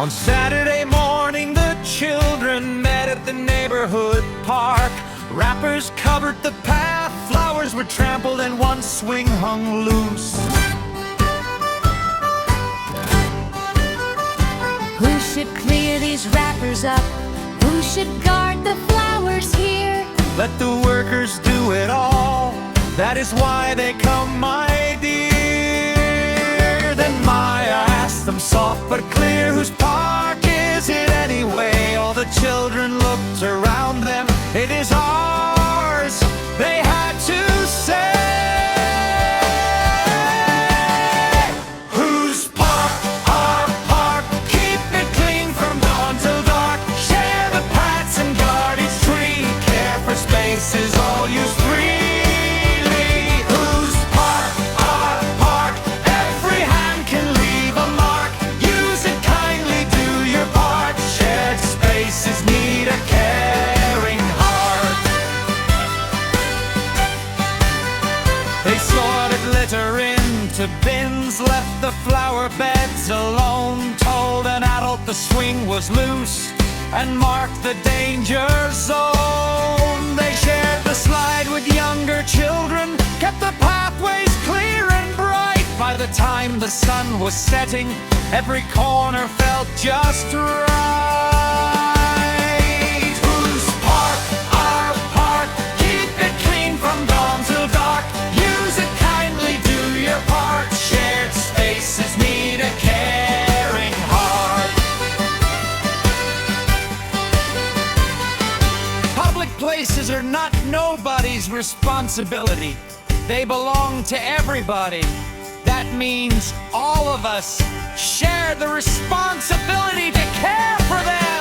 On Saturday morning, the children met at the neighborhood park. Wrappers covered the path, flowers were trampled, and one swing hung loose. Who should clear these wrappers up? Who should guard the flowers here? Let the workers do it all. That is why they come, my dear. Then Maya asked them soft but clear, whose park is it anyway? All the children looked around them. It is ours, they had to say. Whose park? Our park. Keep it clean from dawn till dark. Share the paths and guard each tree. Care for spaces all used freely. Whose park? Our park. Every hand can leave a mark. Use it kindly, do your part. Shared spaces need a caring heart. They sorted litter into bins, left the flower beds alone, told an adult the swing was loose, and marked the danger zone. They shared the slide with younger children, kept the pathways clear and bright. By the time the sun was setting, every corner felt just right. Whose park? Our park. Keep it clean from dawn till dark. Use it kindly, do your part. Shared spaces need a caring heart. Public places are not nobody's responsibility. They belong to everybody. That means all of us share the responsibility to care for them.